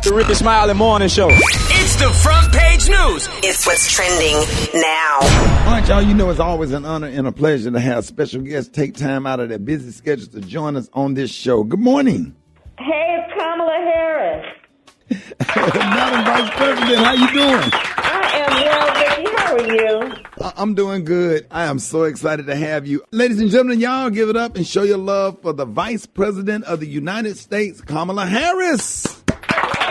The Rickey Smiley Morning Show. It's the front page news. It's what's trending now. All right, y'all, you know it's always an honor and a pleasure to have special guests take time out of their busy schedules to join us on this show. Good morning. Hey, it's Kamala Harris. Madam Vice President, how you doing? I am well, Rickey. How are you? I'm doing good. I am so excited to have you. Ladies and gentlemen, y'all give it up and show your love for the Vice President of the United States, Kamala Harris.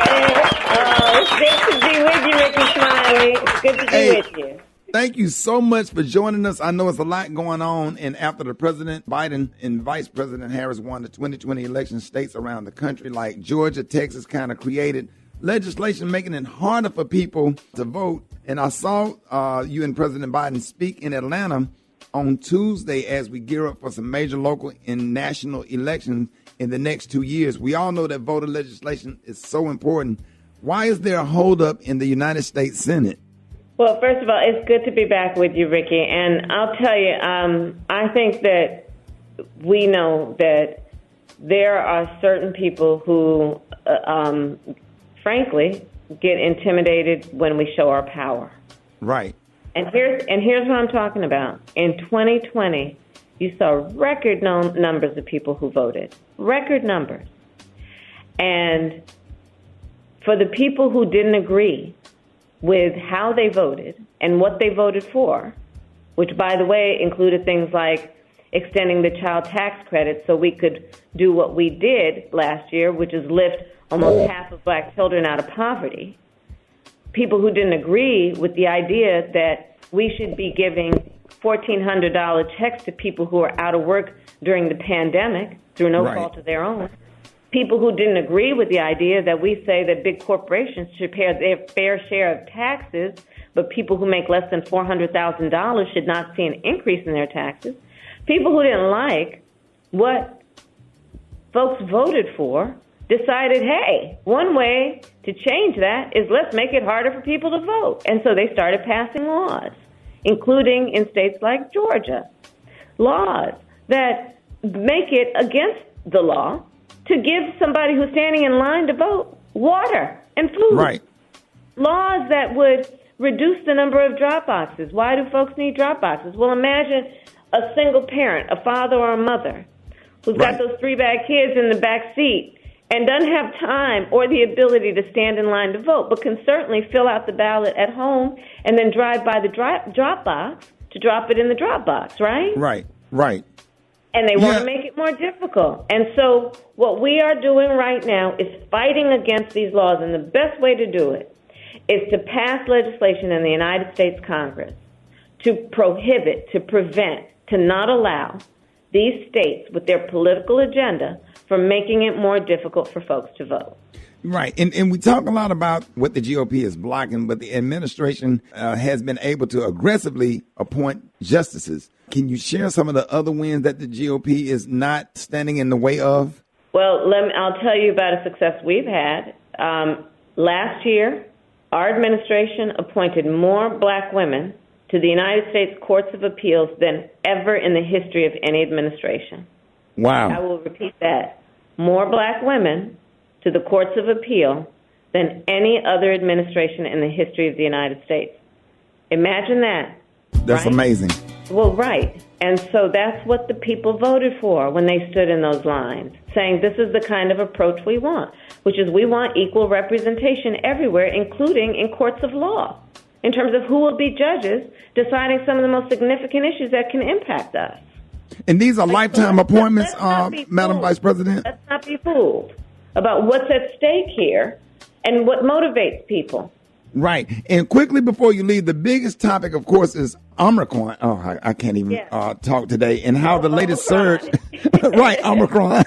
It's good to be with you, Rickey Smiley. It's good to be with you. Thank you so much for joining us. I know it's a lot going on, and after the President Biden and Vice President Harris won the 2020 election, states around the country like Georgia, Texas kind of created legislation making it harder for people to vote. And I saw you and President Biden speak in Atlanta on Tuesday as we gear up for some major local and national elections in the next 2 years. We all know that voter legislation is so important. Why is there a holdup in the United States Senate? Well, first of all, it's good to be back with you, Rickey. And I'll tell you, I think that we know that there are certain people who, frankly, get intimidated when we show our power. Right. And here's what I'm talking about. In 2020, you saw record numbers of people who voted. Record numbers. And for the people who didn't agree with how they voted and what they voted for, which, by the way, included things like extending the child tax credit so we could do what we did last year, which is lift almost half of black children out of poverty. People who didn't agree with the idea that we should be giving $1,400 checks to people who are out of work during the pandemic through no fault of their own. People who didn't agree with the idea that we say that big corporations should pay their fair share of taxes, but people who make less than $400,000 should not see an increase in their taxes. People who didn't like what folks voted for decided, hey, one way to change that is let's make it harder for people to vote. And so they started passing laws, including in states like Georgia, laws that make it against the law to give somebody who's standing in line to vote water and food. Right. Laws that would reduce the number of drop boxes. Why do folks need drop boxes? Well, imagine a single parent, a father or a mother, who's got those 3 bad kids in the back seat and doesn't have time or the ability to stand in line to vote, but can certainly fill out the ballot at home and then drive by the drop box to drop it in the drop box, right? Right. And they want to make it more difficult. And so what we are doing right now is fighting against these laws. And the best way to do it is to pass legislation in the United States Congress to prohibit, to prevent, to not allow these states with their political agenda from making it more difficult for folks to vote. Right. And we talk a lot about what the GOP is blocking, but the administration has been able to aggressively appoint justices. Can you share some of the other wins that the GOP is not standing in the way of? Well, I'll tell you about a success we've had. Last year, our administration appointed more black women to the United States Courts of Appeals than ever in the history of any administration. Wow. I will repeat that. More black women to the Courts of Appeal than any other administration in the history of the United States. Imagine that. That's amazing. Well, right. And so that's what the people voted for when they stood in those lines, saying this is the kind of approach we want, which is we want equal representation everywhere, including in courts of law, in terms of who will be judges deciding some of the most significant issues that can impact us. And these are lifetime appointments, Madam Vice President? Let's not be fooled about what's at stake here and what motivates people. Right. And quickly before you leave, the biggest topic, of course, is Omicron. Oh, I can't even talk today. And how the latest surge, right, Omicron,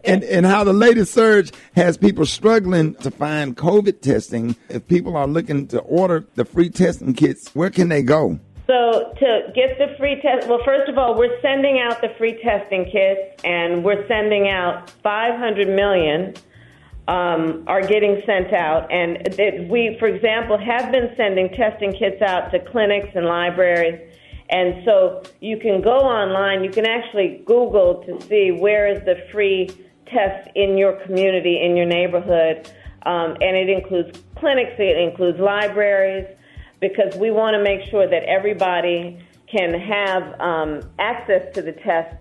and how the latest surge has people struggling to find COVID testing. If people are looking to order the free testing kits, where can they go? So to get the free test, well, first of all, we're sending out the free testing kits, and we're sending out 500 million are getting sent out. And we, for example, have been sending testing kits out to clinics and libraries. And so you can go online, you can actually Google to see where is the free test in your community, in your neighborhood. And it includes clinics, it includes libraries, because we want to make sure that everybody can have access to the test.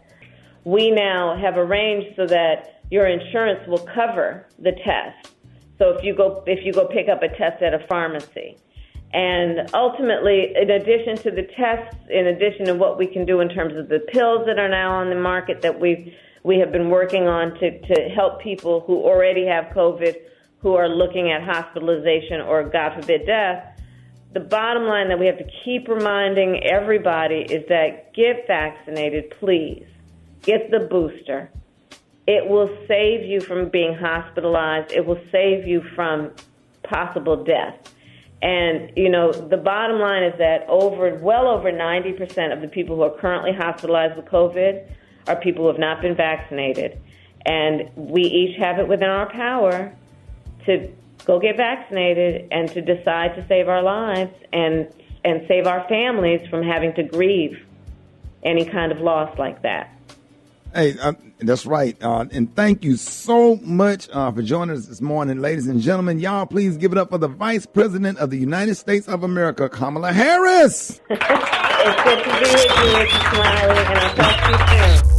We now have arranged so that your insurance will cover the test. So if you go pick up a test at a pharmacy. And ultimately, in addition to the tests, in addition to what we can do in terms of the pills that are now on the market that we have been working on to help people who already have COVID, who are looking at hospitalization or, God forbid, death, the bottom line that we have to keep reminding everybody is that get vaccinated, please. Get the booster. It will save you from being hospitalized. It will save you from possible death. And, the bottom line is that well over 90% of the people who are currently hospitalized with COVID are people who have not been vaccinated. And we each have it within our power to go get vaccinated and to decide to save our lives and save our families from having to grieve any kind of loss like that. Hey, that's right. And thank you so much for joining us this morning, ladies and gentlemen. Y'all, please give it up for the Vice President of the United States of America, Kamala Harris. It's good to be with you, Smiley, and I'll talk to you soon.